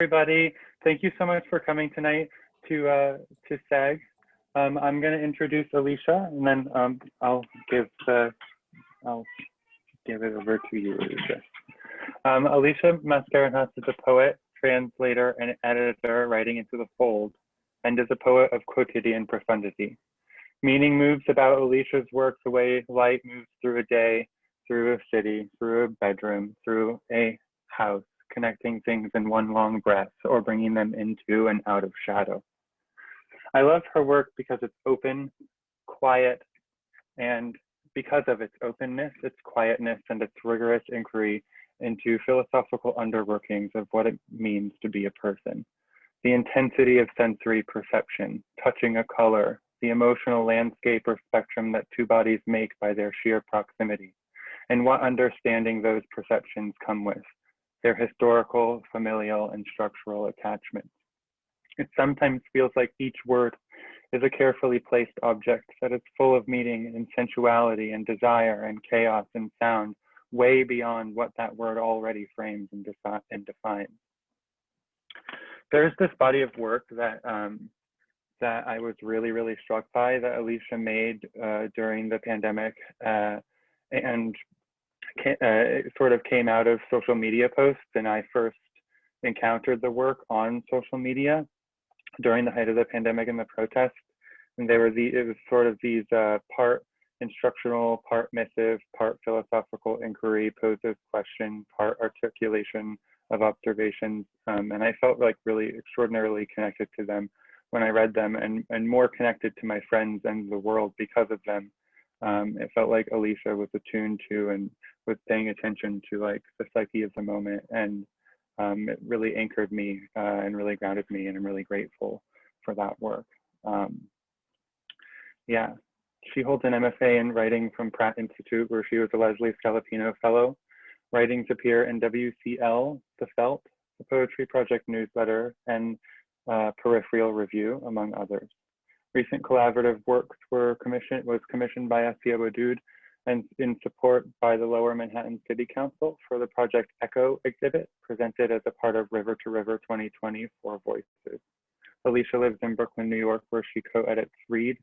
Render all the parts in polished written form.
Everybody. Thank you so much for coming tonight to SEG. I'm going to introduce Alisha, and then I'll give it over to you, Alisha. Alisha Mascarenhas is a poet, translator, and editor writing into the fold, and is a poet of quotidian profundity. Meaning moves about Alisha's work the way light moves through a day, through a city, through a bedroom, through a house, connecting things in one long breath or bringing them into and out of shadow. I love her work because it's open, quiet, and because of its openness, its quietness, and its rigorous inquiry into philosophical underworkings of what it means to be a person. The intensity of sensory perception, touching a color, the emotional landscape or spectrum that two bodies make by their sheer proximity, and what understanding those perceptions come with, their historical, familial, and structural attachments. It sometimes feels like each word is a carefully placed object that is full of meaning and sensuality and desire and chaos and sound, way beyond what that word already frames and defines. There's this body of work that I was really struck by that Alisha made during the pandemic, and it sort of came out of social media posts, and I first encountered the work on social media during the height of the pandemic and the protests. And it was sort of these part instructional, part missive, part philosophical inquiry, poses question, part articulation of observations. And I felt like really extraordinarily connected to them when I read them, and more connected to my friends and the world because of them. It felt like Alisha was attuned to and was paying attention to like the psyche of the moment, and it really anchored me and really grounded me, and I'm really grateful for that work. Yeah, she holds an MFA in writing from Pratt Institute, where she was a Leslie Scalapino Fellow. Writings appear in WCL, The Felt, the Poetry Project newsletter, and Peripheral Review, among others. Recent collaborative works was commissioned by Assia Wadood and in support by the Lower Manhattan City Council for the Project Echo exhibit presented as a part of River to River 2020 for Voices. Alisha lives in Brooklyn, New York, where she co-edits Read,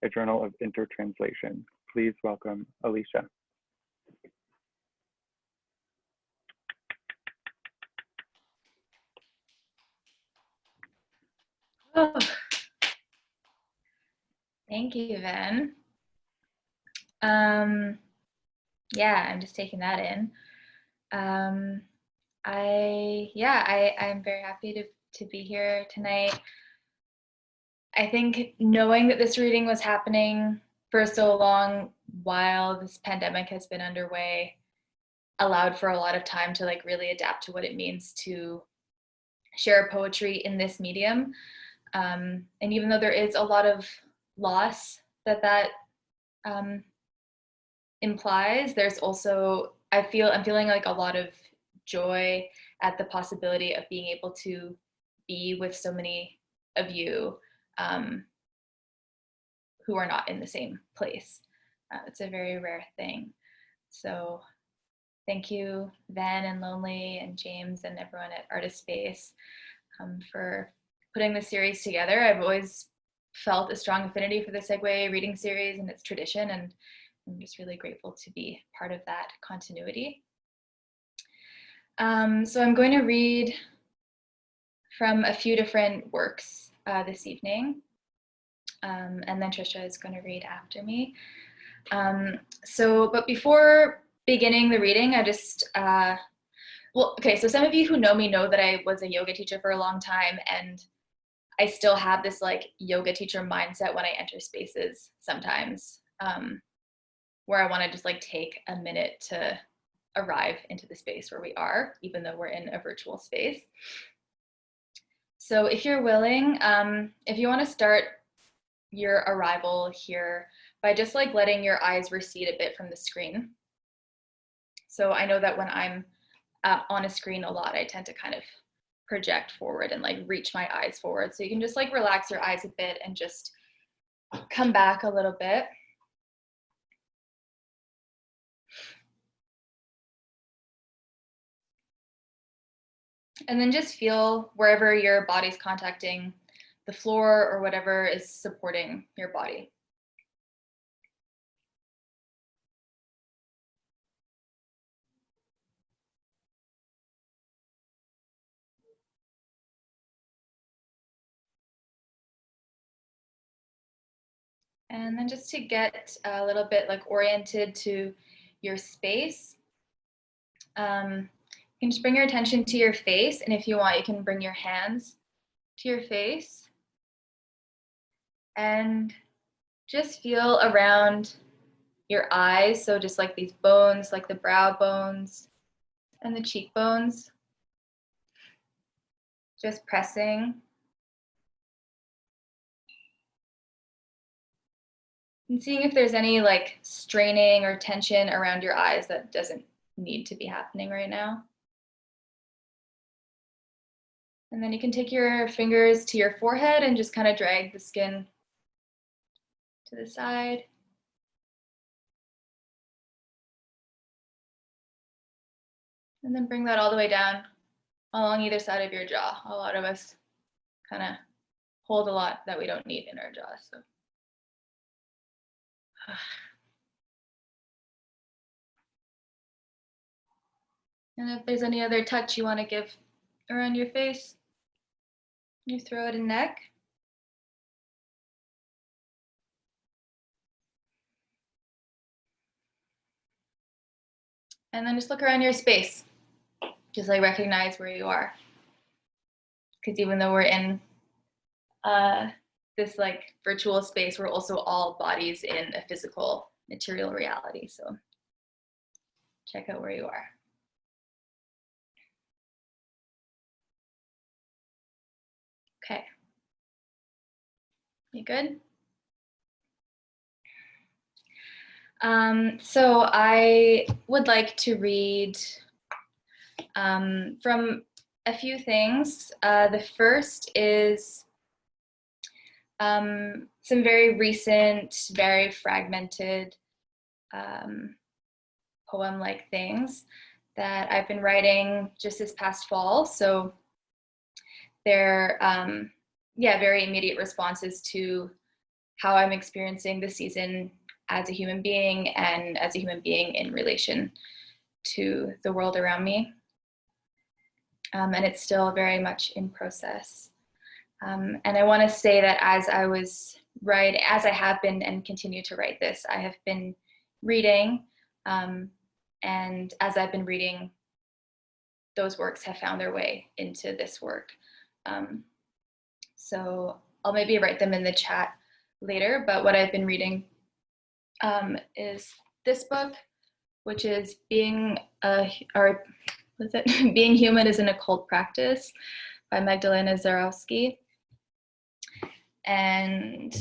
a journal of intertranslation. Please welcome Alisha. Oh. Thank you, Ven. Yeah, I'm just taking that in. I'm very happy to be here tonight. I think knowing that this reading was happening for so long while this pandemic has been underway allowed for a lot of time to like really adapt to what it means to share poetry in this medium. And even though there is a lot of loss that implies, there's also, I'm feeling like a lot of joy at the possibility of being able to be with so many of you who are not in the same place. It's a very rare thing. So thank you, Van and Lonely and James and everyone at Artist Space for putting this series together. I've always felt a strong affinity for the Segue Reading Series and its tradition, and I'm just really grateful to be part of that continuity. So I'm going to read from a few different works this evening, and then Trisha is going to read after me. But before beginning the reading, I just, so some of you who know me know that I was a yoga teacher for a long time, and I still have this like yoga teacher mindset when I enter spaces sometimes, where I want to just like take a minute to arrive into the space where we are, even though we're in a virtual space. So if you're willing, if you want to start your arrival here by just like letting your eyes recede a bit from the screen. So I know that when I'm on a screen a lot, I tend to kind of project forward and like reach my eyes forward. So you can just like relax your eyes a bit and just come back a little bit. And then just feel wherever your body's contacting the floor or whatever is supporting your body. And then just to get a little bit like oriented to your space, you can just bring your attention to your face. And if you want, you can bring your hands to your face. And just feel around your eyes. So just like these bones, like the brow bones and the cheekbones. Just pressing. And seeing if there's any like straining or tension around your eyes that doesn't need to be happening right now. And then you can take your fingers to your forehead and just kind of drag the skin to the side. And then bring that all the way down along either side of your jaw. A lot of us kind of hold a lot that we don't need in our jaw. So. And if there's any other touch you want to give around your face, your throat and neck. And then just look around your space. Just like recognize where you are. Because even though we're in this like virtual space, we're also all bodies in a physical material reality. So check out where you are. Okay. You good? So I would like to read from a few things. The first is some very recent, very fragmented poem-like things that I've been writing just this past fall. So they're very immediate responses to how I'm experiencing the season as a human being and as a human being in relation to the world around me. And it's still very much in process. And I want to say that as I have been and continue to write this, I have been reading, and as I've been reading, those works have found their way into this work. So I'll maybe write them in the chat later, but what I've been reading is this book, which is Being Human is an Occult Practice by Magdalena Zarowski, and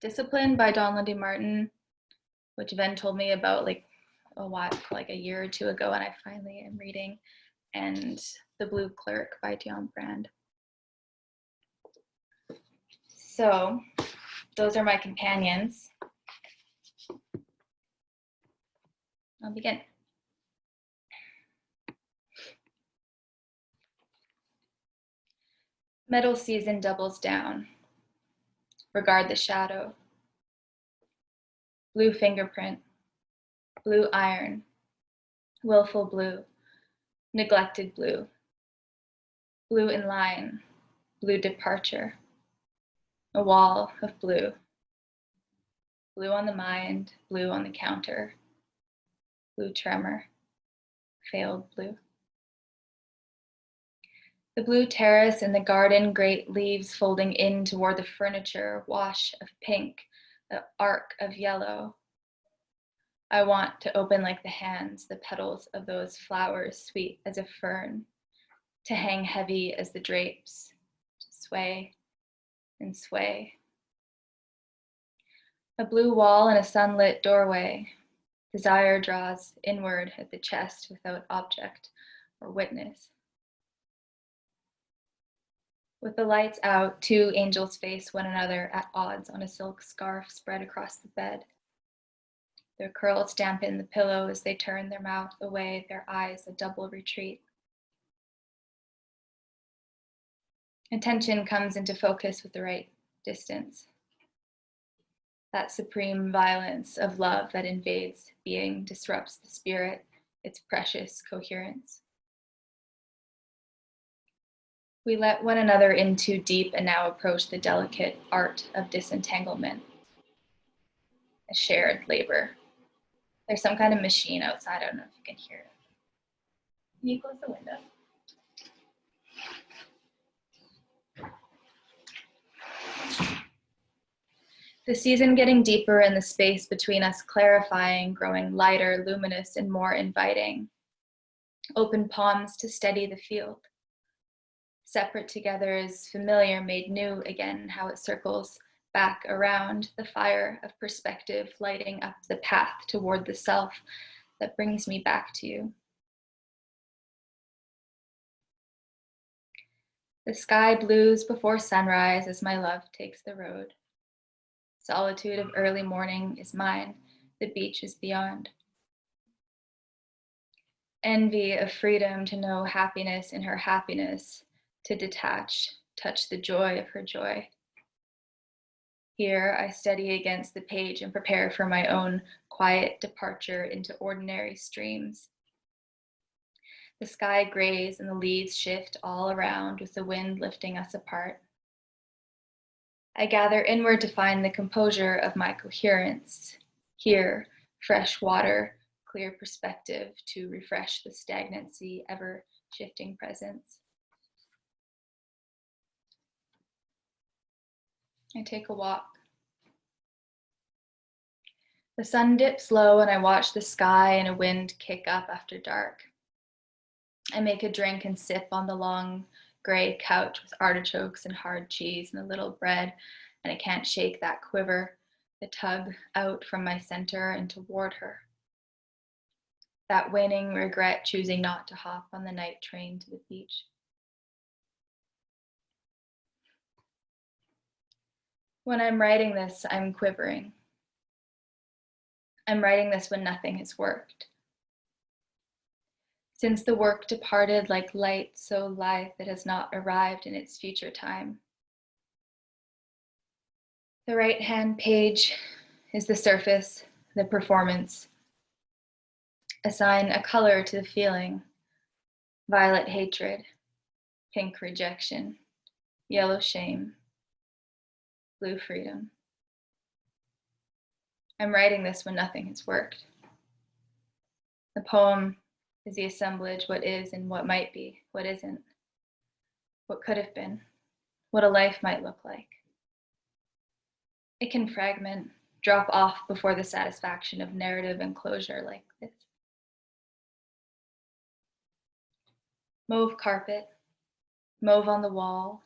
Discipline by Don Lundy Martin, which Ven told me about like a year or two ago, and I finally am reading, and The Blue Clerk by Dion Brand. So those are my companions. I'll begin. Metal season doubles down. Regard the shadow. Blue fingerprint. Blue iron. Willful blue. Neglected blue. Blue in line. Blue departure. A wall of blue. Blue on the mind. Blue on the counter. Blue tremor. Failed blue. The blue terrace in the garden, great leaves folding in toward the furniture, wash of pink, the arc of yellow. I want to open like the hands, the petals of those flowers, sweet as a fern, to hang heavy as the drapes, to sway and sway. A blue wall and a sunlit doorway. Desire draws inward at the chest without object or witness. With the lights out, two angels face one another at odds on a silk scarf spread across the bed. Their curls dampen the pillow as they turn their mouth away, their eyes a double retreat. Attention comes into focus with the right distance. That supreme violence of love that invades being disrupts the spirit, its precious coherence. We let one another in too deep and now approach the delicate art of disentanglement, a shared labor. There's some kind of machine outside. I don't know if you can hear it. Can you close the window? The season getting deeper and the space between us clarifying, growing lighter, luminous, and more inviting. Open palms to steady the field. Separate together is familiar, made new again, how it circles back around the fire of perspective, lighting up the path toward the self that brings me back to you. The sky blues before sunrise as my love takes the road. Solitude of early morning is mine, the beach is beyond. Envy of freedom to know happiness in her happiness, to detach, touch the joy of her joy. Here I study against the page and prepare for my own quiet departure into ordinary streams. The sky grays and the leaves shift all around with the wind lifting us apart. I gather inward to find the composure of my coherence. Here, fresh water, clear perspective to refresh the stagnancy, ever shifting presence. I take a walk. The sun dips low and I watch the sky and a wind kick up after dark. I make a drink and sip on the long gray couch with artichokes and hard cheese and a little bread, and I can't shake that quiver, the tug out from my center and toward her. That waning regret choosing not to hop on the night train to the beach. When I'm writing this, I'm quivering. I'm writing this when nothing has worked. Since the work departed like light so lithe it has not arrived in its future time. The right-hand page is the surface, the performance. Assign a color to the feeling. Violet hatred, pink rejection, yellow shame, blue freedom. I'm writing this when nothing has worked. The poem is the assemblage, what is and what might be, what isn't, what could have been, what a life might look like. It can fragment, drop off before the satisfaction of narrative and closure like this. Mauve carpet, mauve on the wall,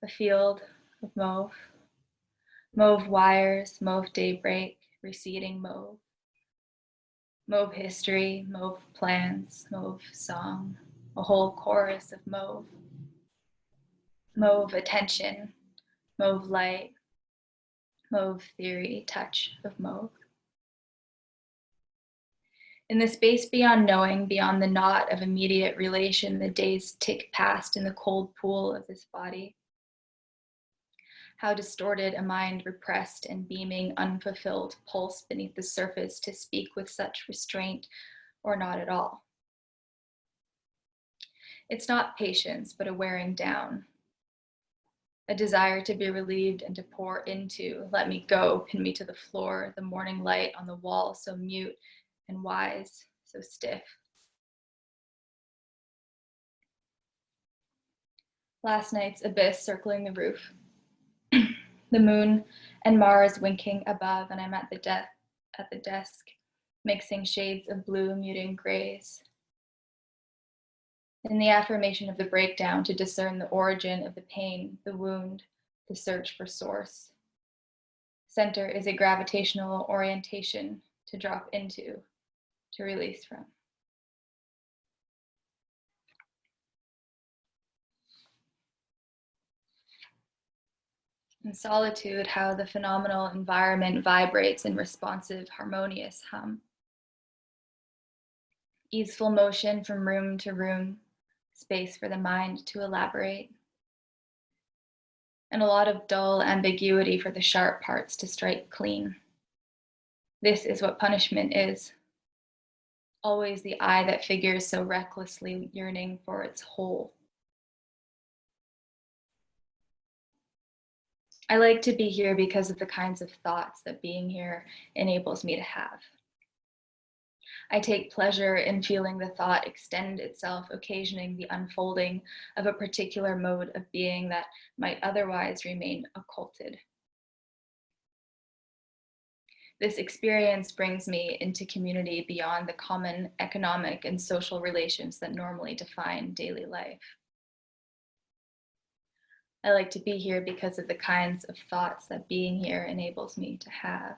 a field of mauve, mauve wires, mauve daybreak, receding mauve. Mauve history, mauve plans, mauve song, a whole chorus of mauve. Mauve attention, mauve light, mauve theory, touch of mauve. In the space beyond knowing, beyond the knot of immediate relation, the days tick past in the cold pool of this body. How distorted a mind repressed and beaming, unfulfilled pulse beneath the surface to speak with such restraint or not at all. It's not patience, but a wearing down. A desire to be relieved and to pour into, let me go, pin me to the floor, the morning light on the wall, so mute and wise, so stiff. Last night's abyss circling the roof. The moon and Mars winking above, and I'm at the desk, mixing shades of blue, muting grays. In the affirmation of the breakdown, to discern the origin of the pain, the wound, the search for source. Center is a gravitational orientation to drop into, to release from. In solitude, how the phenomenal environment vibrates in responsive, harmonious hum. Easeful motion from room to room, space for the mind to elaborate. and a lot of dull ambiguity for the sharp parts to strike clean. This is what punishment is. Always the eye that figures so recklessly yearning for its whole. I like to be here because of the kinds of thoughts that being here enables me to have. I take pleasure in feeling the thought extend itself, occasioning the unfolding of a particular mode of being that might otherwise remain occulted. This experience brings me into community beyond the common economic and social relations that normally define daily life. I like to be here because of the kinds of thoughts that being here enables me to have.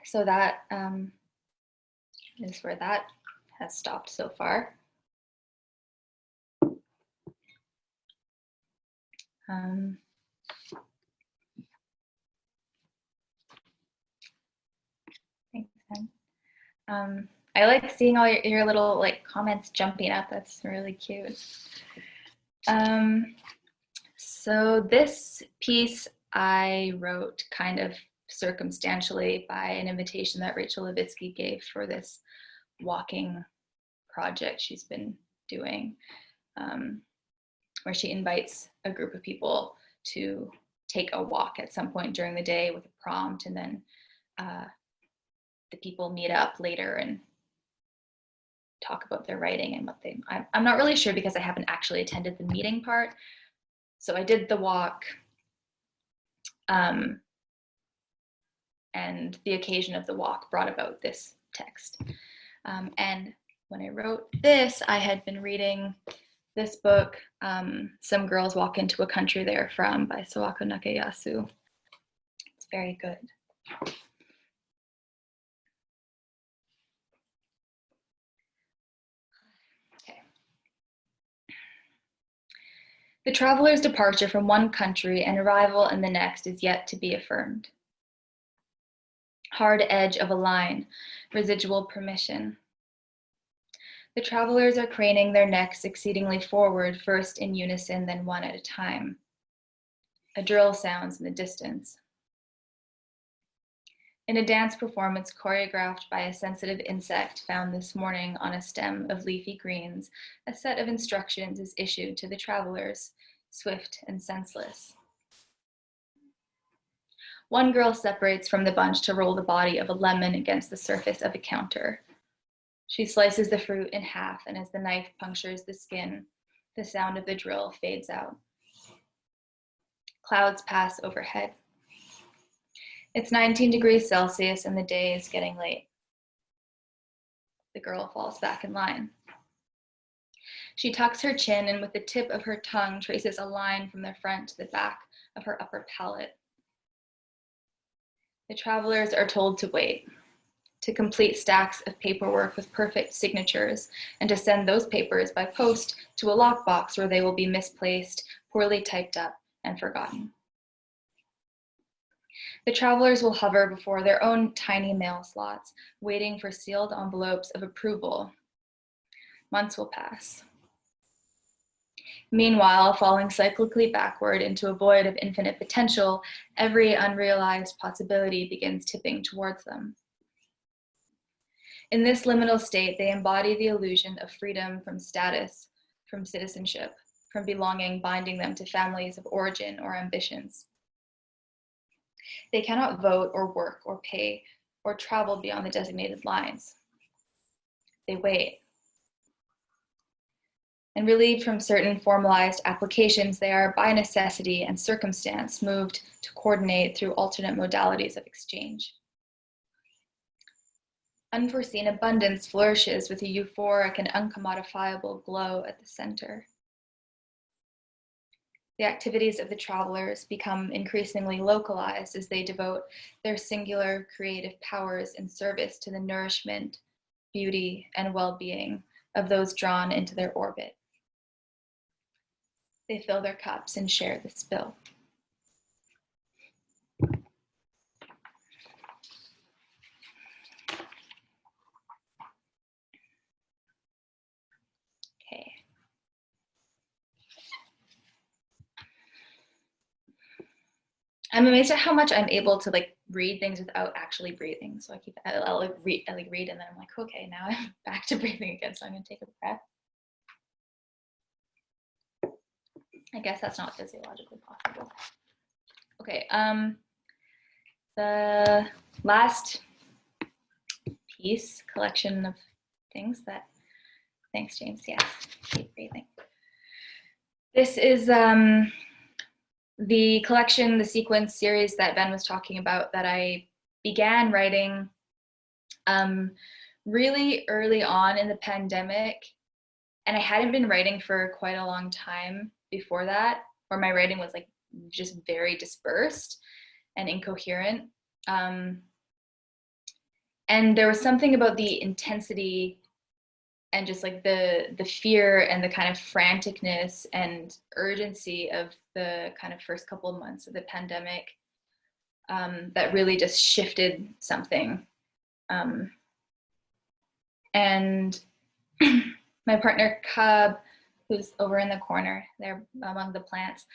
So that is where that has stopped so far. Thanks, Ben. I like seeing all your little comments jumping up. That's really cute. So this piece I wrote kind of circumstantially by an invitation that Rachel Levitsky gave for this walking project she's been doing, where she invites a group of people to take a walk at some point during the day with a prompt, and then the people meet up later and talk about their writing and what they, I'm not really sure because I haven't actually attended the meeting part. So I did the walk, and the occasion of the walk brought about this text. And when I wrote this, I had been reading this book, Some Girls Walk Into a Country They're From by Sawako Nakayasu. It's very good. Okay. The traveler's departure from one country and arrival in the next is yet to be affirmed. Hard edge of a line, residual permission. The travelers are craning their necks exceedingly forward, first in unison, then one at a time. A drill sounds in the distance. In a dance performance choreographed by a sensitive insect found this morning on a stem of leafy greens, a set of instructions is issued to the travelers, swift and senseless. One girl separates from the bunch to roll the body of a lemon against the surface of a counter. She slices the fruit in half, and as the knife punctures the skin, the sound of the drill fades out. Clouds pass overhead. It's 19 degrees Celsius and the day is getting late. The girl falls back in line. She tucks her chin and with the tip of her tongue traces a line from the front to the back of her upper palate. The travelers are told to wait, to complete stacks of paperwork with perfect signatures, and to send those papers by post to a lockbox where they will be misplaced, poorly typed up, and forgotten. The travelers will hover before their own tiny mail slots, waiting for sealed envelopes of approval. Months will pass. Meanwhile, falling cyclically backward into a void of infinite potential, every unrealized possibility begins tipping towards them. In this liminal state, they embody the illusion of freedom from status, from citizenship, from belonging binding them to families of origin or ambitions. They cannot vote or work or pay or travel beyond the designated lines. They wait. And relieved from certain formalized applications, they are by necessity and circumstance moved to coordinate through alternate modalities of exchange. Unforeseen abundance flourishes with a euphoric and uncommodifiable glow at the center. The activities of the travelers become increasingly localized as they devote their singular creative powers in service to the nourishment, beauty, and well-being of those drawn into their orbit. They fill their cups and share the spill. I'm amazed at how much I'm able to like read things without actually breathing. So I'll like read, and then I'm like, okay, now I'm back to breathing again. So I'm gonna take a breath. I guess that's not physiologically possible. Okay, the last piece, collection of things that, thanks James, yes, keep breathing. This is the collection, the sequence series that Ben was talking about that I began writing really early on in the pandemic. And I hadn't been writing for quite a long time before that, or my writing was like just very dispersed and incoherent. And there was something about the intensity and just like the fear and the kind of franticness and urgency of the kind of first couple of months of the pandemic that really just shifted something. And my partner Cub, who's over in the corner there among the plants,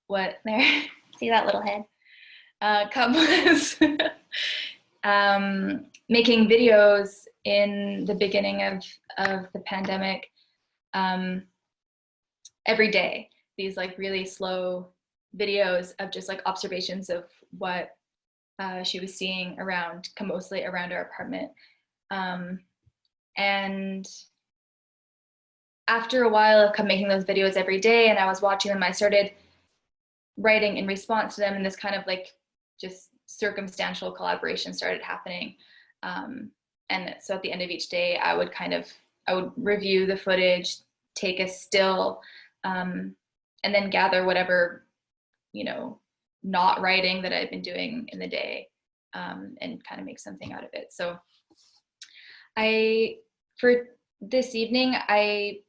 what there, see that little head? Cub was making videos in the beginning of the pandemic every day, these like really slow videos of just like observations of what she was seeing around, mostly around our apartment. And after a while of making those videos every day and I was watching them, I started writing in response to them, and this kind of like just circumstantial collaboration started happening. And so at the end of each day, I would review the footage, take a still, and then gather whatever, not writing that I'd been doing in the day, and kind of make something out of it. So for this evening, I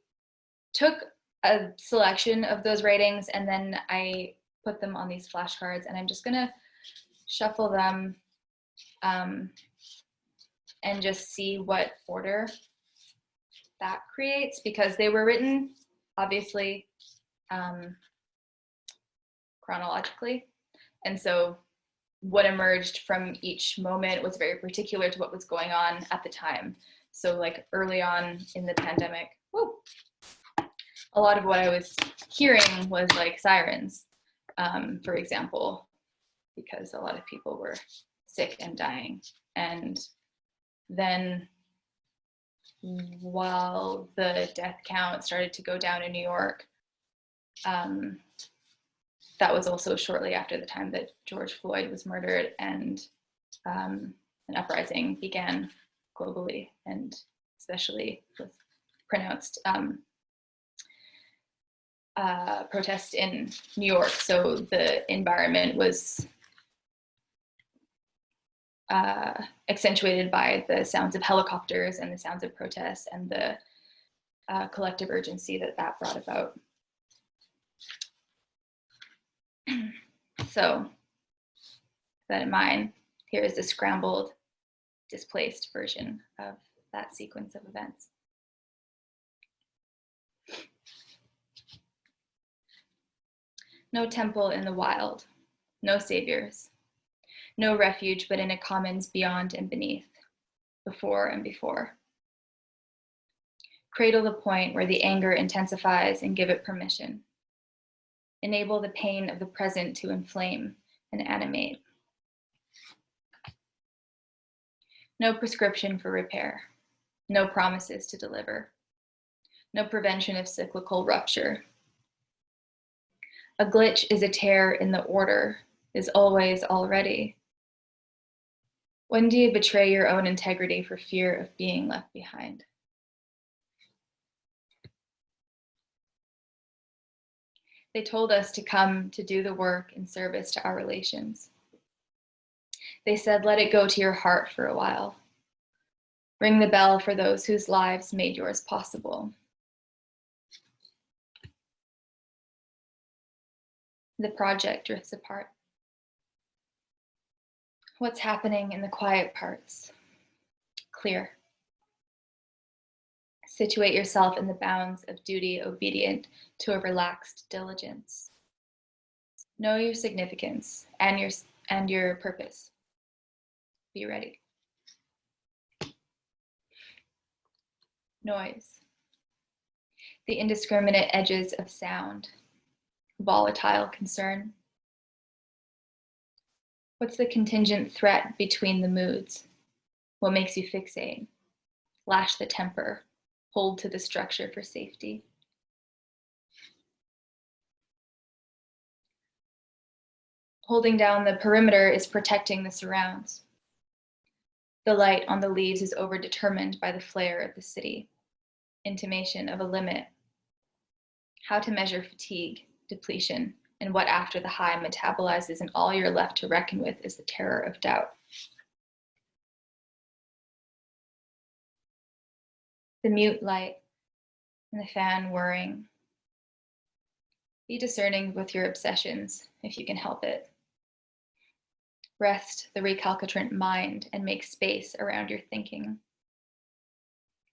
took a selection of those writings and then I put them on these flashcards, and I'm just gonna shuffle them and just see what order that creates, because they were written obviously chronologically, and so what emerged from each moment was very particular to what was going on at the time. So like early on in the pandemic, a lot of what I was hearing was like sirens, for example, because a lot of people were sick and dying. And then while the death count started to go down in New York, that was also shortly after the time that George Floyd was murdered, and an uprising began globally, and especially with pronounced protest in New York. So the environment was accentuated by the sounds of helicopters and the sounds of protests and the collective urgency that brought about. So with that in mind, here is the scrambled, displaced version of that sequence of events. No temple in the wild, no saviors, no refuge but in a commons beyond and beneath, before and before. Cradle the point where the anger intensifies and give it permission. Enable the pain of the present to inflame and animate. No prescription for repair, no promises to deliver, no prevention of cyclical rupture. A glitch is a tear in the order, is always already. When do you betray your own integrity for fear of being left behind? They told us to come to do the work in service to our relations. They said, let it go to your heart for a while. Ring the bell for those whose lives made yours possible. The project drifts apart. What's happening in the quiet parts? Clear. Situate yourself in the bounds of duty obedient to a relaxed diligence. Know your significance and your purpose. Be ready. Noise. The indiscriminate edges of sound. Volatile concern. What's the contingent threat between the moods? What makes you fixate? Lash the temper. Hold to the structure for safety. Holding down the perimeter is protecting the surrounds. The light on the leaves is overdetermined by the flare of the city. Intimation of a limit. How to measure fatigue, depletion, and what after the high metabolizes, and all you're left to reckon with is the terror of doubt. The mute light and the fan whirring. Be discerning with your obsessions, if you can help it. Rest the recalcitrant mind and make space around your thinking.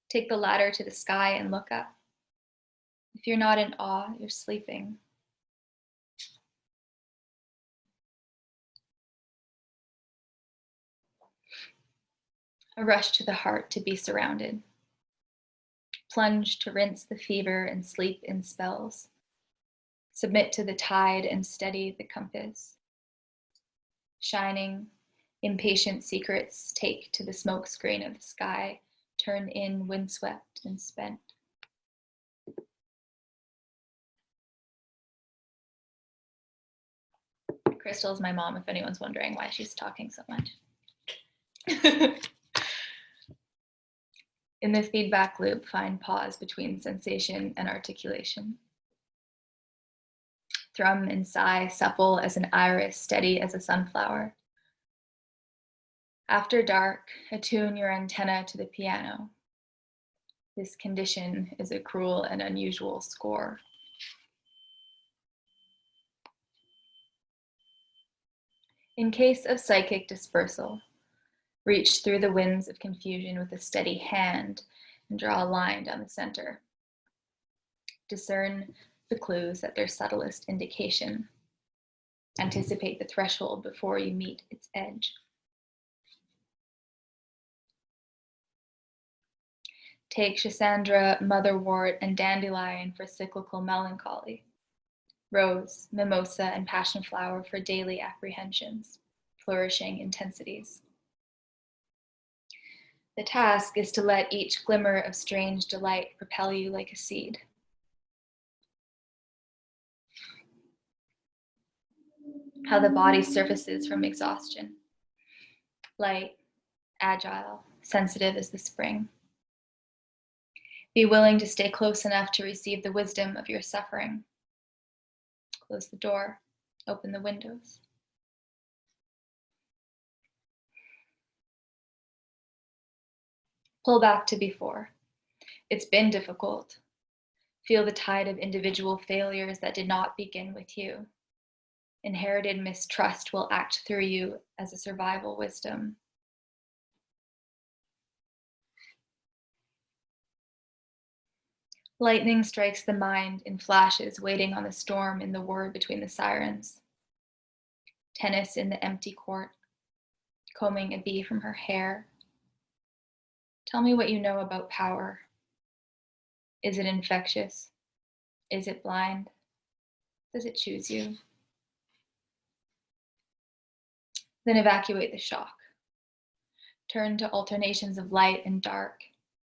Take the ladder to the sky and look up. If you're not in awe, you're sleeping. A rush to the heart to be surrounded. Plunge to rinse the fever and sleep in spells. Submit to the tide and steady the compass. Shining, impatient secrets take to the smoke screen of the sky, turn in windswept and spent. Crystal is my mom, if anyone's wondering why she's talking so much. In the feedback loop, find pause between sensation and articulation. Thrum and sigh, supple as an iris, steady as a sunflower. After dark, attune your antenna to the piano. This condition is a cruel and unusual score. In case of psychic dispersal, reach through the winds of confusion with a steady hand and draw a line down the center. Discern the clues at their subtlest indication. Anticipate the threshold before you meet its edge. Take Schisandra, motherwort, and dandelion for cyclical melancholy. Rose, mimosa, and passion flower for daily apprehensions, flourishing intensities. The task is to let each glimmer of strange delight propel you like a seed. How the body surfaces from exhaustion. Light, agile, sensitive as the spring. Be willing to stay close enough to receive the wisdom of your suffering. Close the door, open the windows. Pull back to before. It's been difficult. Feel the tide of individual failures that did not begin with you. Inherited mistrust will act through you as a survival wisdom. Lightning strikes the mind in flashes, waiting on the storm in the word between the sirens. Tennis in the empty court, combing a bee from her hair. Tell me what you know about power. Is it infectious? Is it blind? Does it choose you? Then evacuate the shock. Turn to alternations of light and dark,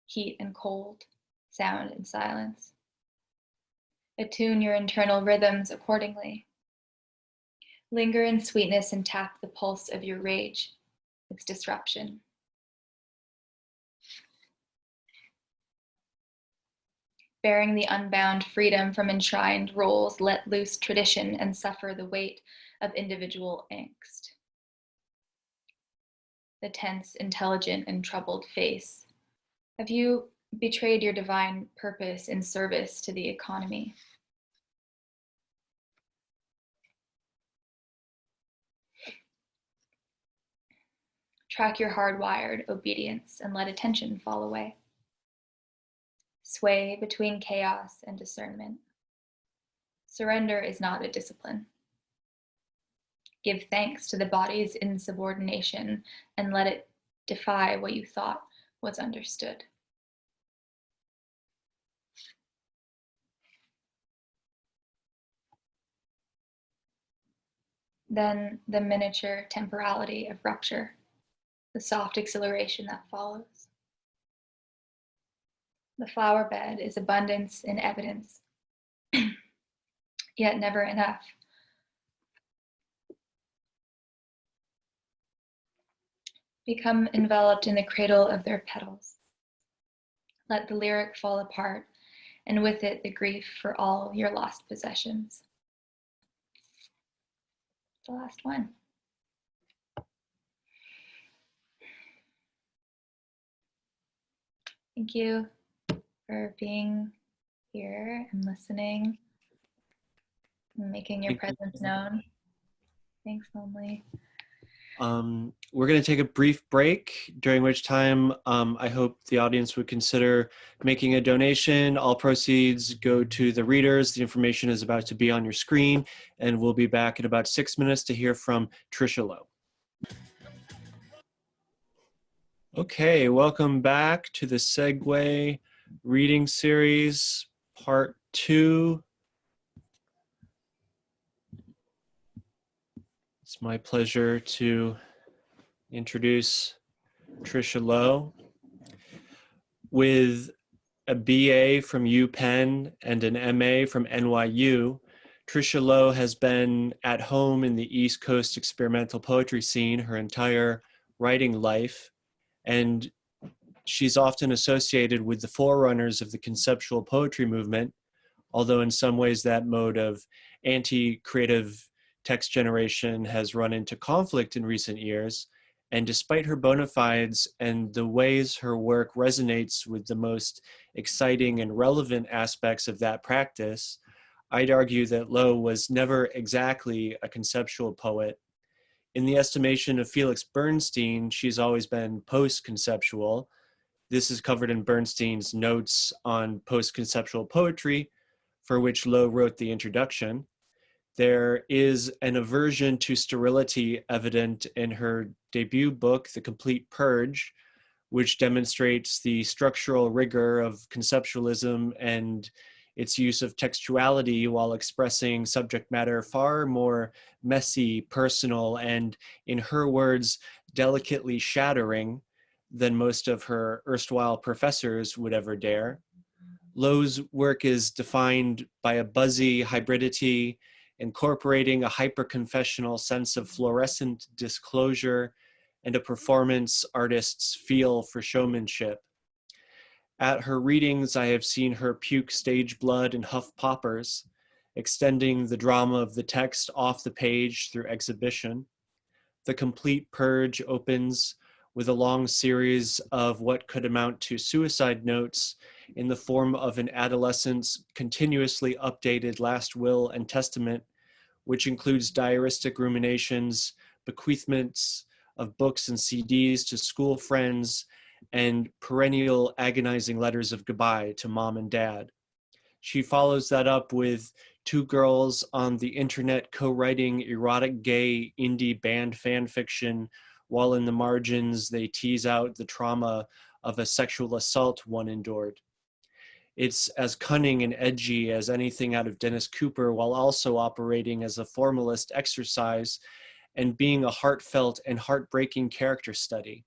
heat and cold, sound and silence. Attune your internal rhythms accordingly. Linger in sweetness and tap the pulse of your rage, its disruption. Bearing the unbound freedom from enshrined roles, let loose tradition and suffer the weight of individual angst. The tense, intelligent, and troubled face. Have you betrayed your divine purpose in service to the economy? Track your hardwired obedience and let attention fall away. Sway between chaos and discernment. Surrender is not a discipline. Give thanks to the body's insubordination and let it defy what you thought was understood. Then the miniature temporality of rupture, the soft exhilaration that follows. The flower bed is abundance in evidence, yet never enough. Become enveloped in the cradle of their petals. Let the lyric fall apart, and with it the grief for all your lost possessions. The last one. Thank you for being here and listening and making your presence known. Thanks, Lonely. We're going to take a brief break, during which time I hope the audience would consider making a donation. All proceeds go to the readers. The information is about to be on your screen, and we'll be back in about 6 minutes to hear from Trisha Low. Okay, welcome back to the Segue Reading Series, Part 2. It's my pleasure to introduce Trisha Low. With a BA from UPenn and an MA from NYU, Trisha Low has been at home in the East Coast experimental poetry scene her entire writing life, and she's often associated with the forerunners of the conceptual poetry movement, although in some ways that mode of anti-creative text generation has run into conflict in recent years. And despite her bona fides and the ways her work resonates with the most exciting and relevant aspects of that practice, I'd argue that Low was never exactly a conceptual poet. In the estimation of Felix Bernstein, she's always been post-conceptual. This is covered in Bernstein's Notes on Post-Conceptual Poetry, for which Low wrote the introduction. There is an aversion to sterility evident in her debut book, The Complete Purge, which demonstrates the structural rigor of conceptualism and its use of textuality while expressing subject matter far more messy, personal, and, in her words, delicately shattering than most of her erstwhile professors would ever dare. Low's work is defined by a buzzy hybridity, incorporating a hyper-confessional sense of fluorescent disclosure and a performance artist's feel for showmanship. At her readings, I have seen her puke stage blood and huff poppers, extending the drama of the text off the page through exhibition. The Complete Purge opens with a long series of what could amount to suicide notes in the form of an adolescent's continuously updated last will and testament, which includes diaristic ruminations, bequeathments of books and CDs to school friends, and perennial agonizing letters of goodbye to mom and dad. She follows that up with two girls on the internet co-writing erotic gay indie band fan fiction, while in the margins they tease out the trauma of a sexual assault one endured. It's as cunning and edgy as anything out of Dennis Cooper, while also operating as a formalist exercise and being a heartfelt and heartbreaking character study.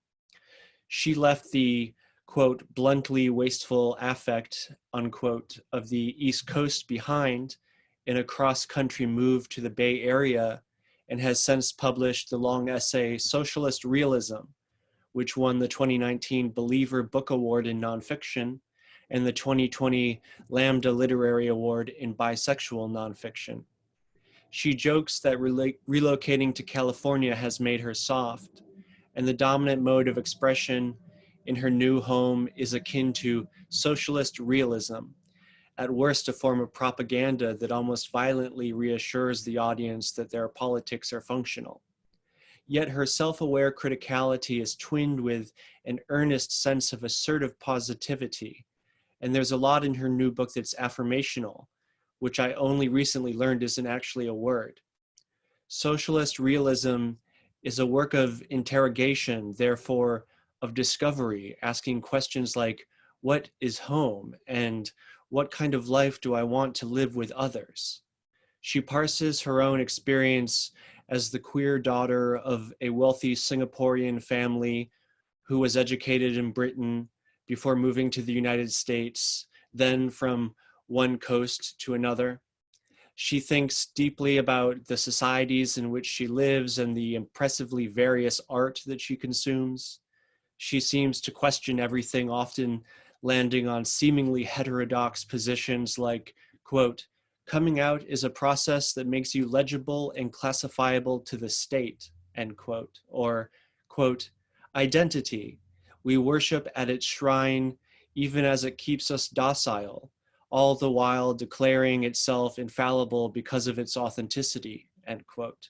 She left the, quote, bluntly wasteful affect, unquote, of the East Coast behind in a cross-country move to the Bay Area, and has since published the long essay Socialist Realism, which won the 2019 Believer Book Award in Nonfiction and the 2020 Lambda Literary Award in Bisexual Nonfiction. She jokes that relocating to California has made her soft, and the dominant mode of expression in her new home is akin to socialist realism, at worst a form of propaganda that almost violently reassures the audience that their politics are functional. Yet her self-aware criticality is twinned with an earnest sense of assertive positivity, and there's a lot in her new book that's affirmational, which I only recently learned isn't actually a word. Socialist realism is a work of interrogation, therefore of discovery, asking questions like, what is home? And what kind of life do I want to live with others? She parses her own experience as the queer daughter of a wealthy Singaporean family who was educated in Britain before moving to the United States, then from one coast to another. She thinks deeply about the societies in which she lives and the impressively various art that she consumes. She seems to question everything, often landing on seemingly heterodox positions like, quote, coming out is a process that makes you legible and classifiable to the state, end quote, or, quote, identity, we worship at its shrine even as it keeps us docile, all the while declaring itself infallible because of its authenticity, end quote.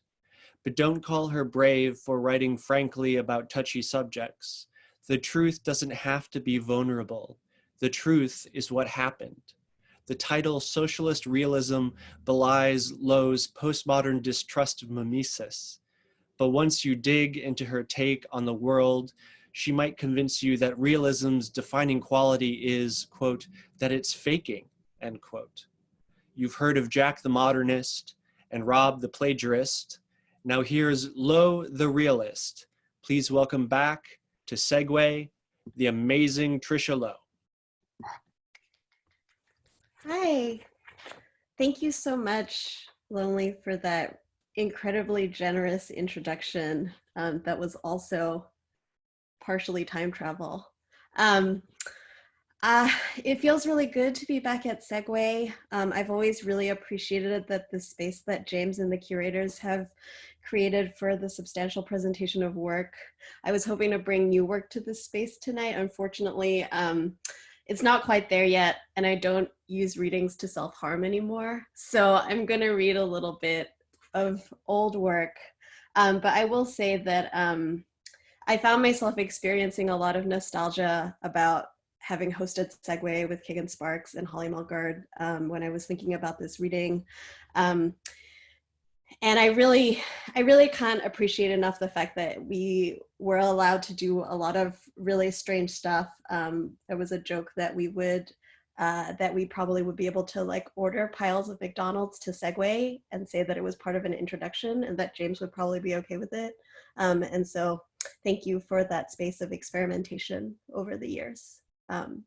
But don't call her brave for writing frankly about touchy subjects. The truth doesn't have to be vulnerable. The truth is what happened. The title Socialist Realism belies Low's postmodern distrust of mimesis. But once you dig into her take on the world, she might convince you that realism's defining quality is, quote, that it's faking, end quote. You've heard of Jack the Modernist and Rob the Plagiarist. Now here's Low the Realist. Please welcome back to Segue, the amazing Trisha Low. Hi, thank you so much, Lonely, for that incredibly generous introduction that was also partially time travel. It feels really good to be back at Segue. I've always really appreciated that the space that James and the curators have created for the substantial presentation of work. I was hoping to bring new work to this space tonight. Unfortunately, it's not quite there yet, and I don't use readings to self-harm anymore. So I'm gonna read a little bit of old work. But I will say that I found myself experiencing a lot of nostalgia about having hosted Segue with Kegan Sparks and Holly Mulgard when I was thinking about this reading. And I really can't appreciate enough the fact that we were allowed to do a lot of really strange stuff. There was a joke that we probably would be able to like order piles of McDonald's to Segue and say that it was part of an introduction, and that James would probably be okay with it. And so thank you for that space of experimentation over the years. I'm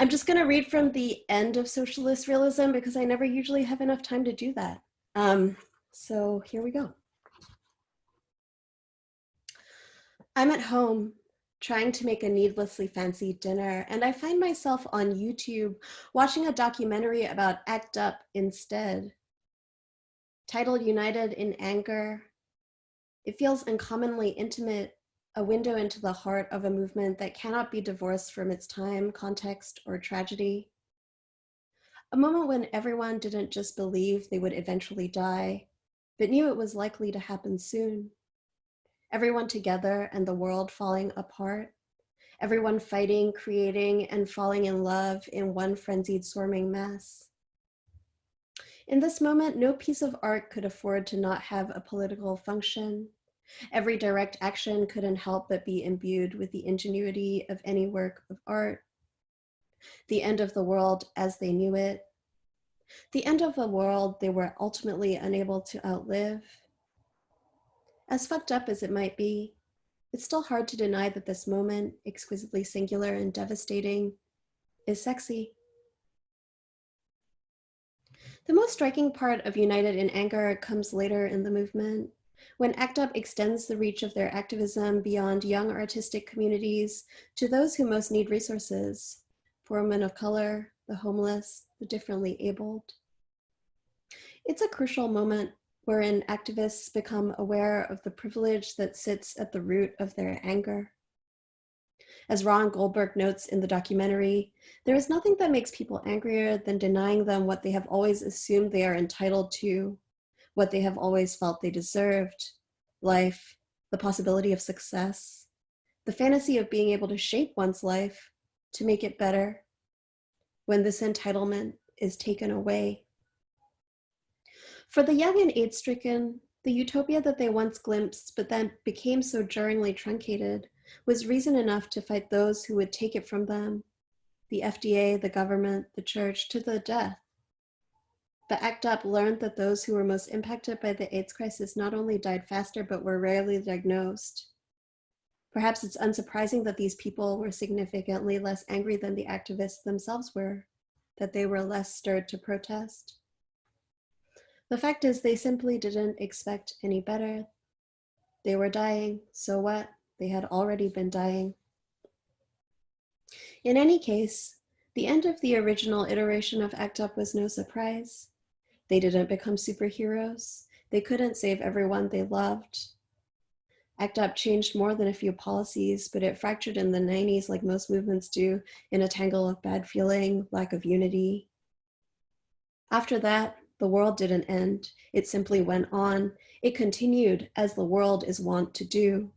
just gonna read from the end of Socialist Realism because I never usually have enough time to do that. So here we go. I'm at home trying to make a needlessly fancy dinner, and I find myself on YouTube watching a documentary about ACT UP instead. Titled United in Anger, it feels uncommonly intimate, a window into the heart of a movement that cannot be divorced from its time, context, or tragedy. A moment when everyone didn't just believe they would eventually die, but knew it was likely to happen soon. Everyone together and the world falling apart. Everyone fighting, creating, and falling in love in one frenzied, swarming mess. In this moment, no piece of art could afford to not have a political function. Every direct action couldn't help but be imbued with the ingenuity of any work of art. The end of the world as they knew it. The end of a world they were ultimately unable to outlive. As fucked up as it might be, it's still hard to deny that this moment, exquisitely singular and devastating, is sexy. The most striking part of United in Anger comes later in the movement, when ACT UP extends the reach of their activism beyond young artistic communities to those who most need resources, for women of color, the homeless, the differently abled. It's a crucial moment wherein activists become aware of the privilege that sits at the root of their anger. As Ron Goldberg notes in the documentary, there is nothing that makes people angrier than denying them what they have always assumed they are entitled to, what they have always felt they deserved: life, the possibility of success, the fantasy of being able to shape one's life to make it better. When this entitlement is taken away, For the young and AIDS-stricken, the utopia that they once glimpsed but then became so jarringly truncated was reason enough to fight those who would take it from them, the FDA, the government, the church, to the death. But ACT UP learned that those who were most impacted by the AIDS crisis not only died faster, but were rarely diagnosed. Perhaps it's unsurprising that these people were significantly less angry than the activists themselves were, that they were less stirred to protest. The fact is, they simply didn't expect any better. They were dying, so what? They had already been dying. In any case, the end of the original iteration of ACT UP was no surprise. They didn't become superheroes. They couldn't save everyone they loved. ACT UP changed more than a few policies, but it fractured in the 90s like most movements do, in a tangle of bad feeling, lack of unity. After that, the world didn't end. It simply went on. It continued, as the world is wont to do.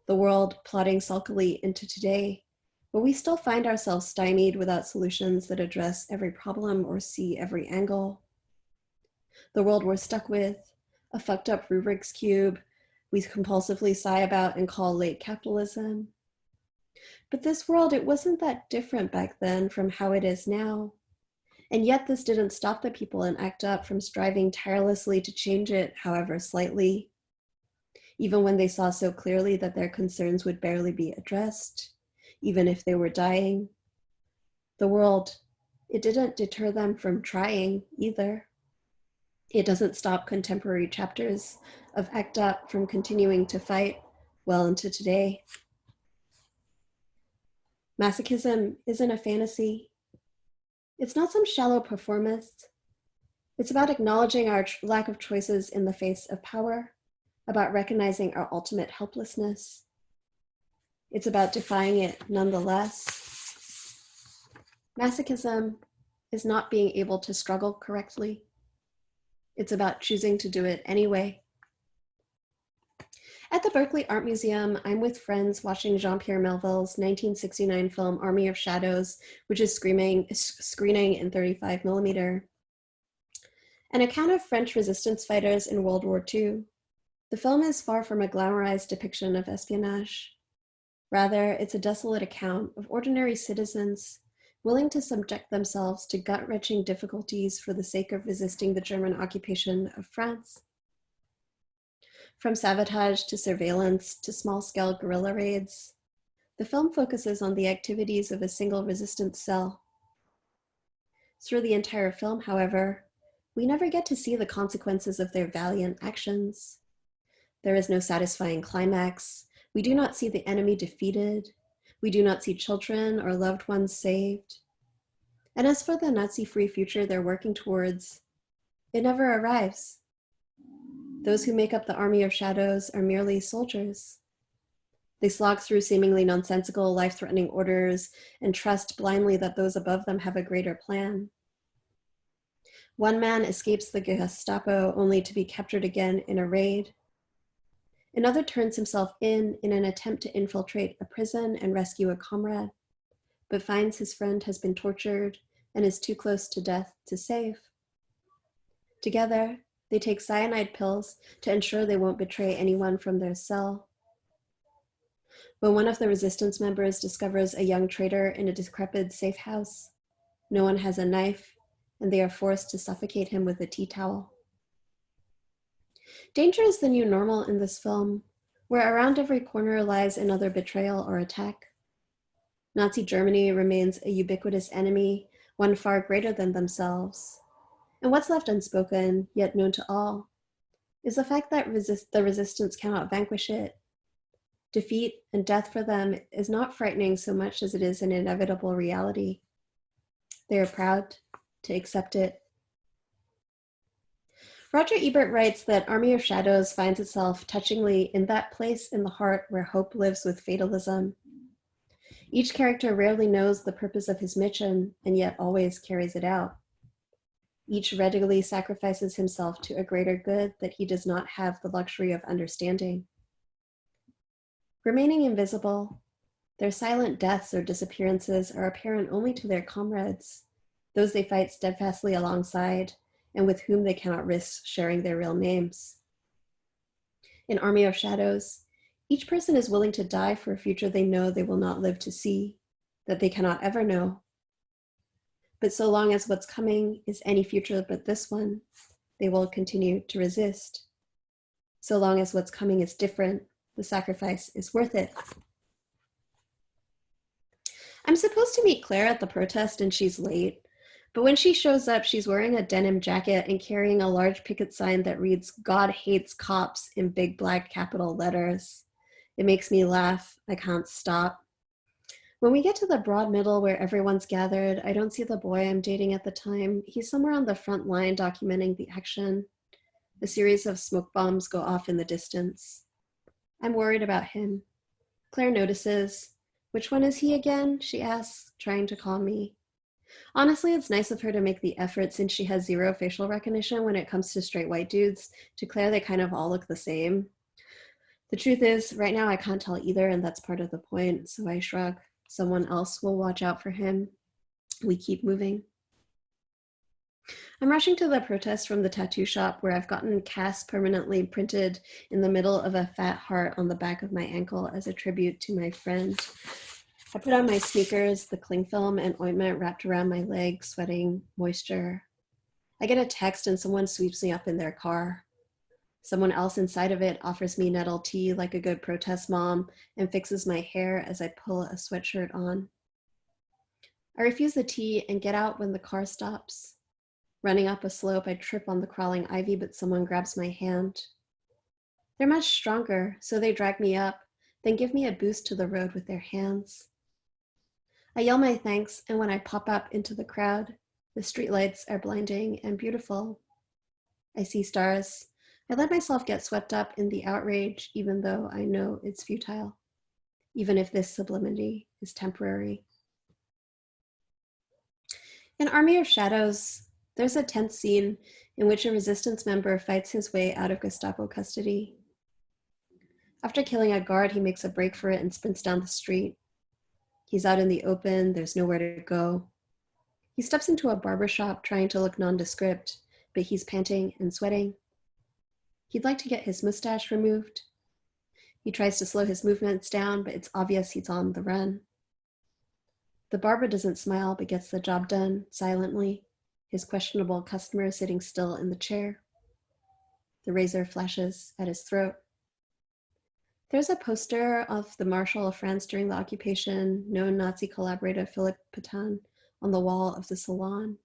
The world plodding sulkily into today, but we still find ourselves stymied without solutions that address every problem or see every angle. The world we're stuck with, a fucked up Rubik's Cube we compulsively sigh about and call late capitalism. But this world, it wasn't that different back then from how it is now. And yet this didn't stop the people in ACT UP from striving tirelessly to change it, however slightly, even when they saw so clearly that their concerns would barely be addressed, even if they were dying. The world, it didn't deter them from trying either. It doesn't stop contemporary chapters of ACT UP from continuing to fight well into today. Masochism isn't a fantasy. It's not some shallow performance. It's about acknowledging our lack of choices in the face of power, about recognizing our ultimate helplessness. It's about defying it nonetheless. Masochism is not being able to struggle correctly. It's about choosing to do it anyway. At the Berkeley Art Museum, I'm with friends watching Jean-Pierre Melville's 1969 film Army of Shadows, which is screening in 35mm. An account of French resistance fighters in World War II. The film is far from a glamorized depiction of espionage. Rather, it's a desolate account of ordinary citizens willing to subject themselves to gut-wrenching difficulties for the sake of resisting the German occupation of France. From sabotage to surveillance to small-scale guerrilla raids, the film focuses on the activities of a single resistance cell. Through the entire film, however, we never get to see the consequences of their valiant actions. There is no satisfying climax. We do not see the enemy defeated. We do not see children or loved ones saved. And as for the Nazi-free future they're working towards, it never arrives. Those who make up the Army of Shadows are merely soldiers. They slog through seemingly nonsensical, life-threatening orders and trust blindly that those above them have a greater plan. One man escapes the Gestapo only to be captured again in a raid. Another turns himself in an attempt to infiltrate a prison and rescue a comrade, but finds his friend has been tortured and is too close to death to save. Together, they take cyanide pills to ensure they won't betray anyone from their cell. When one of the resistance members discovers a young traitor in a decrepit safe house, no one has a knife, and they are forced to suffocate him with a tea towel. Danger is the new normal in this film, where around every corner lies another betrayal or attack. Nazi Germany remains a ubiquitous enemy, one far greater than themselves. And what's left unspoken, yet known to all, is the fact that the resistance cannot vanquish it. Defeat and death for them is not frightening so much as it is an inevitable reality. They are proud to accept it. Roger Ebert writes that Army of Shadows finds itself touchingly in that place in the heart where hope lives with fatalism. Each character rarely knows the purpose of his mission and yet always carries it out. Each readily sacrifices himself to a greater good that he does not have the luxury of understanding. Remaining invisible, their silent deaths or disappearances are apparent only to their comrades, those they fight steadfastly alongside, and with whom they cannot risk sharing their real names. In Army of Shadows, each person is willing to die for a future they know they will not live to see, that they cannot ever know. But so long as what's coming is any future but this one, they will continue to resist. So long as what's coming is different, the sacrifice is worth it. I'm supposed to meet Claire at the protest and she's late, but when she shows up, she's wearing a denim jacket and carrying a large picket sign that reads, "God hates cops," in big black capital letters. It makes me laugh. I can't stop. When we get to the broad middle where everyone's gathered, I don't see the boy I'm dating at the time. He's somewhere on the front line documenting the action. A series of smoke bombs go off in the distance. I'm worried about him. Claire notices. "Which one is he again?" she asks, trying to calm me. Honestly, it's nice of her to make the effort since she has zero facial recognition when it comes to straight white dudes. To Claire, they kind of all look the same. The truth is, right now I can't tell either, and that's part of the point, so I shrug. Someone else will watch out for him. We keep moving. I'm rushing to the protest from the tattoo shop where I've gotten Cass permanently printed in the middle of a fat heart on the back of my ankle as a tribute to my friend. I put on my sneakers, the cling film and ointment wrapped around my leg, sweating, moisture. I get a text and someone sweeps me up in their car. Someone else inside of it offers me nettle tea like a good protest mom and fixes my hair as I pull a sweatshirt on. I refuse the tea and get out when the car stops. Running up a slope, I trip on the crawling ivy, but someone grabs my hand. They're much stronger, so they drag me up, then give me a boost to the road with their hands. I yell my thanks, and when I pop up into the crowd, the streetlights are blinding and beautiful. I see stars. I let myself get swept up in the outrage, even though I know it's futile, even if this sublimity is temporary. In Army of Shadows, there's a tense scene in which a resistance member fights his way out of Gestapo custody. After killing a guard, he makes a break for it and sprints down the street. He's out in the open, there's nowhere to go. He steps into a barber shop trying to look nondescript, but he's panting and sweating. He'd like to get his mustache removed. He tries to slow his movements down, but it's obvious he's on the run. The barber doesn't smile, but gets the job done silently, his questionable customer sitting still in the chair. The razor flashes at his throat. There's a poster of the Marshal of France during the occupation, known Nazi collaborator Philippe Pétain, on the wall of the salon.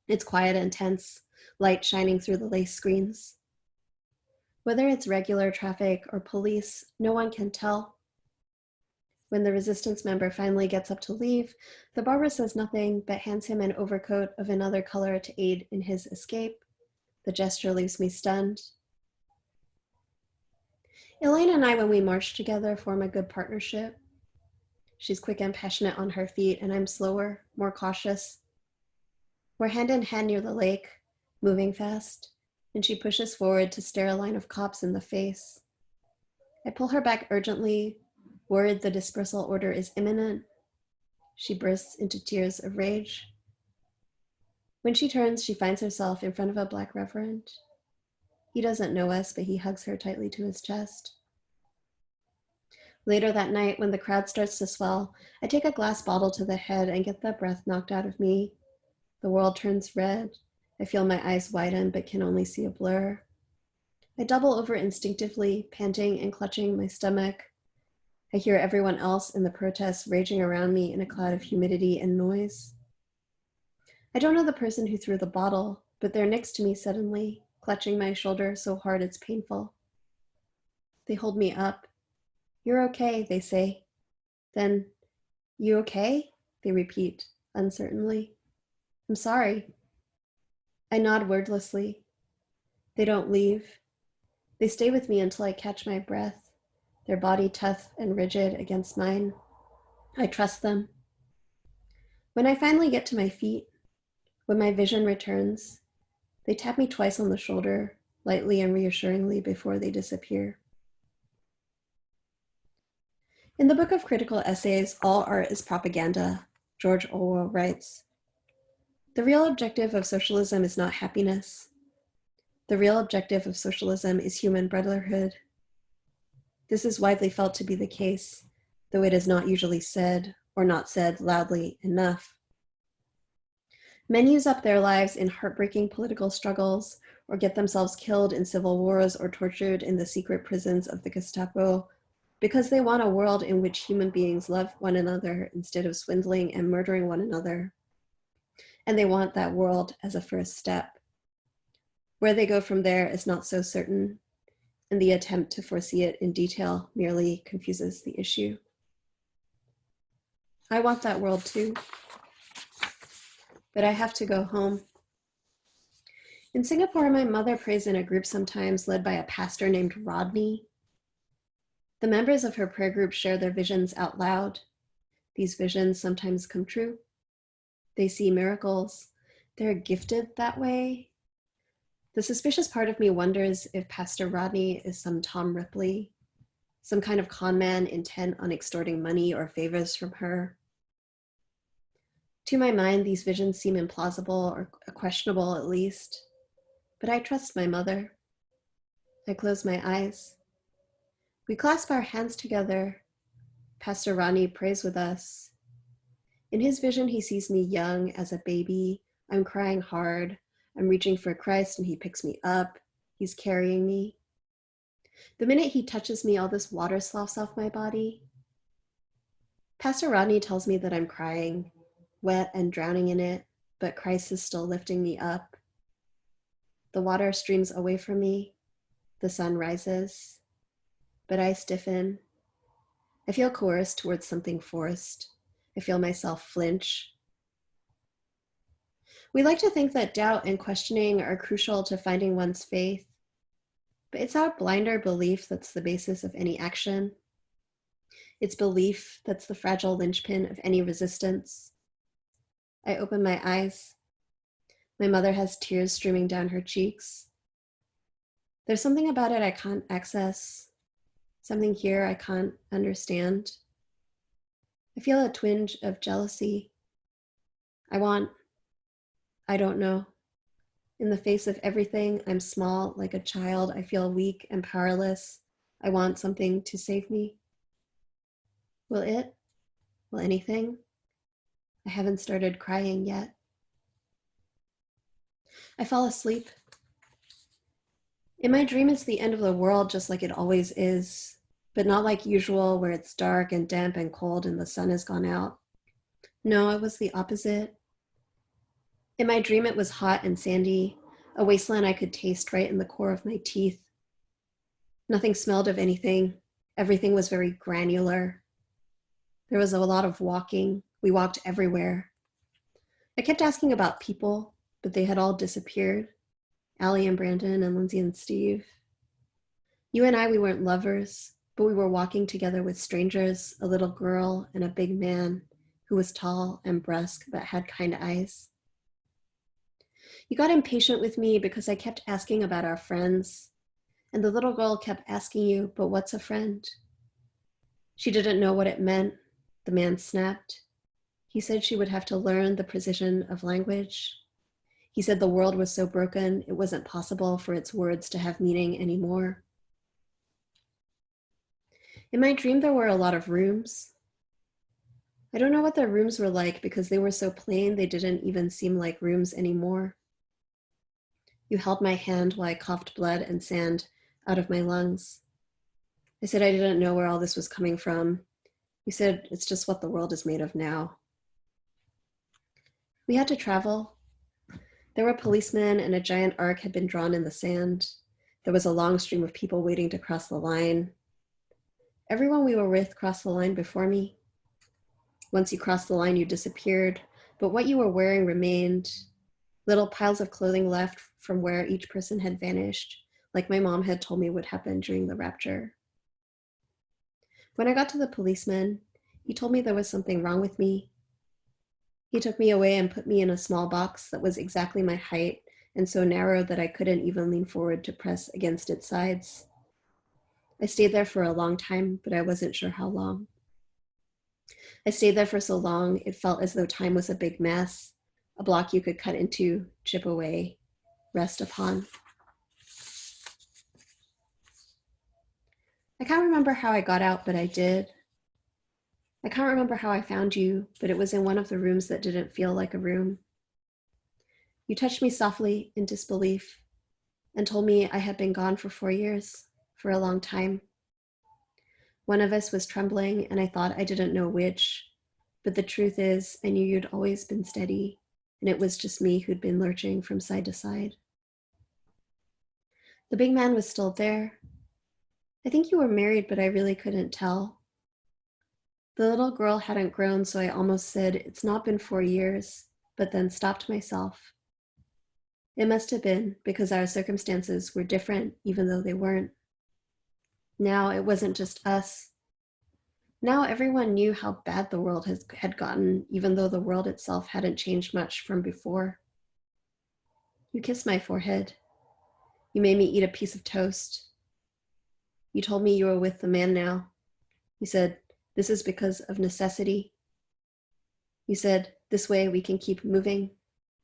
It's quiet and tense, light shining through the lace screens. Whether it's regular traffic or police, no one can tell. When the resistance member finally gets up to leave, the barber says nothing but hands him an overcoat of another color to aid in his escape. The gesture leaves me stunned. Elaine and I, when we march together, form a good partnership. She's quick and passionate on her feet, and I'm slower, more cautious. We're hand in hand near the lake, moving fast, and she pushes forward to stare a line of cops in the face. I pull her back urgently, worried the dispersal order is imminent. She bursts into tears of rage. When she turns, she finds herself in front of a Black reverend. He doesn't know us, but he hugs her tightly to his chest. Later that night, when the crowd starts to swell, I take a glass bottle to the head and get the breath knocked out of me. The world turns red. I feel my eyes widen, but can only see a blur. I double over instinctively, panting and clutching my stomach. I hear everyone else in the protests raging around me in a cloud of humidity and noise. I don't know the person who threw the bottle, but they're next to me suddenly, clutching my shoulder so hard it's painful. They hold me up. "You're okay," they say. Then, "You okay?" they repeat, uncertainly. "I'm sorry." I nod wordlessly. They don't leave. They stay with me until I catch my breath, their body tough and rigid against mine. I trust them. When I finally get to my feet, when my vision returns, they tap me twice on the shoulder, lightly and reassuringly, before they disappear. In the book of critical essays, All Art is Propaganda, George Orwell writes, The real objective of socialism is not happiness. The real objective of socialism is human brotherhood. This is widely felt to be the case, though it is not usually said or not said loudly enough. Men use up their lives in heartbreaking political struggles or get themselves killed in civil wars or tortured in the secret prisons of the Gestapo because they want a world in which human beings love one another instead of swindling and murdering one another. And they want that world as a first step. Where they go from there is not so certain, and the attempt to foresee it in detail merely confuses the issue. I want that world too, but I have to go home. In Singapore, my mother prays in a group sometimes led by a pastor named Rodney. The members of her prayer group share their visions out loud. These visions sometimes come true. They see miracles. They're gifted that way. The suspicious part of me wonders if Pastor Rodney is some Tom Ripley, some kind of con man intent on extorting money or favors from her. To my mind, these visions seem implausible or questionable at least, but I trust my mother. I close my eyes. We clasp our hands together. Pastor Rodney prays with us. In his vision, he sees me young as a baby. I'm crying hard. I'm reaching for Christ and he picks me up. He's carrying me. The minute he touches me, all this water sloughs off my body. Pastor Rodney tells me that I'm crying, wet and drowning in it, but Christ is still lifting me up. The water streams away from me. The sun rises, but I stiffen. I feel coerced towards something forced. I feel myself flinch. We like to think that doubt and questioning are crucial to finding one's faith, but it's our blinder belief that's the basis of any action. It's belief that's the fragile linchpin of any resistance. I open my eyes. My mother has tears streaming down her cheeks. There's something about it I can't access, something here I can't understand. I feel a twinge of jealousy. I don't know. In the face of everything, I'm small like a child. I feel weak and powerless. I want something to save me. Will anything? I haven't started crying yet. I fall asleep. In my dream, it's the end of the world, just like it always is, but not like usual, where it's dark and damp and cold and the sun has gone out. No, it was the opposite. In my dream, it was hot and sandy, a wasteland I could taste right in the core of my teeth. Nothing smelled of anything. Everything was very granular. There was a lot of walking. We walked everywhere. I kept asking about people, but they had all disappeared. Allie and Brandon and Lindsay and Steve. You and I, we weren't lovers, but we were walking together with strangers, a little girl and a big man who was tall and brusque but had kind eyes. You got impatient with me because I kept asking about our friends, and the little girl kept asking you, but what's a friend? She didn't know what it meant. The man snapped. He said she would have to learn the precision of language. He said the world was so broken, it wasn't possible for its words to have meaning anymore. In my dream, there were a lot of rooms. I don't know what the rooms were like because they were so plain they didn't even seem like rooms anymore. You held my hand while I coughed blood and sand out of my lungs. I said I didn't know where all this was coming from. You said it's just what the world is made of now. We had to travel. There were policemen and a giant arc had been drawn in the sand. There was a long stream of people waiting to cross the line. Everyone we were with crossed the line before me. Once you crossed the line, you disappeared, but what you were wearing remained. Little piles of clothing left from where each person had vanished, like my mom had told me would happen during the rapture. When I got to the policeman, he told me there was something wrong with me. He took me away and put me in a small box that was exactly my height and so narrow that I couldn't even lean forward to press against its sides. I stayed there for a long time, but I wasn't sure how long. I stayed there for so long, it felt as though time was a big mess, a block you could cut into, chip away, rest upon. I can't remember how I got out, but I did. I can't remember how I found you, but it was in one of the rooms that didn't feel like a room. You touched me softly in disbelief and told me I had been gone for 4 years, for a long time. One of us was trembling, and I thought I didn't know which, but the truth is, I knew you'd always been steady, and it was just me who'd been lurching from side to side. The big man was still there. I think you were married, but I really couldn't tell. The little girl hadn't grown, so I almost said, it's not been 4 years, but then stopped myself. It must have been because our circumstances were different, even though they weren't. Now it wasn't just us. Now everyone knew how bad the world had gotten, even though the world itself hadn't changed much from before. You kissed my forehead. You made me eat a piece of toast. You told me you were with the man now. You said, this is because of necessity. You said, this way we can keep moving.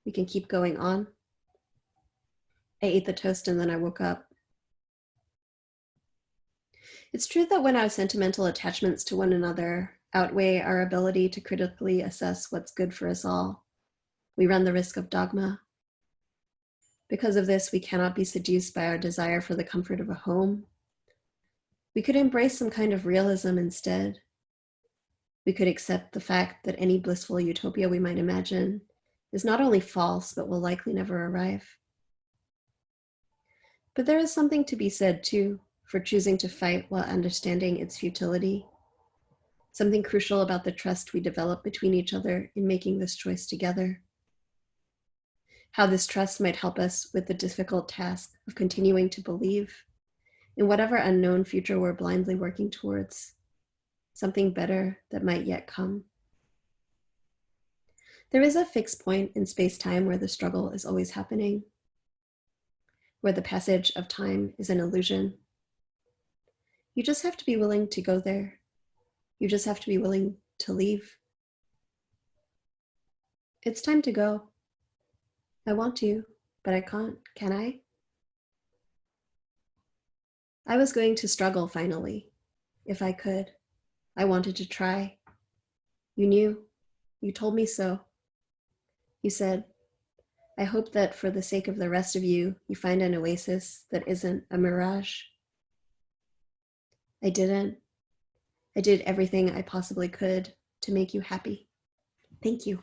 We can keep going on. I ate the toast and then I woke up. It's true that when our sentimental attachments to one another outweigh our ability to critically assess what's good for us all, we run the risk of dogma. Because of this, we cannot be seduced by our desire for the comfort of a home. We could embrace some kind of realism instead. We could accept the fact that any blissful utopia we might imagine is not only false, but will likely never arrive. But there is something to be said, too, for choosing to fight while understanding its futility. Something crucial about the trust we develop between each other in making this choice together. How this trust might help us with the difficult task of continuing to believe in whatever unknown future we're blindly working towards, something better that might yet come. There is a fixed point in space-time where the struggle is always happening, where the passage of time is an illusion. You just have to be willing to go there. You just have to be willing to leave. It's time to go. I want to, but I can't. Can I? I was going to struggle finally, if I could. I wanted to try. You knew. You told me so. You said, I hope that for the sake of the rest of you, you find an oasis that isn't a mirage. I didn't. I did everything I possibly could to make you happy. Thank you.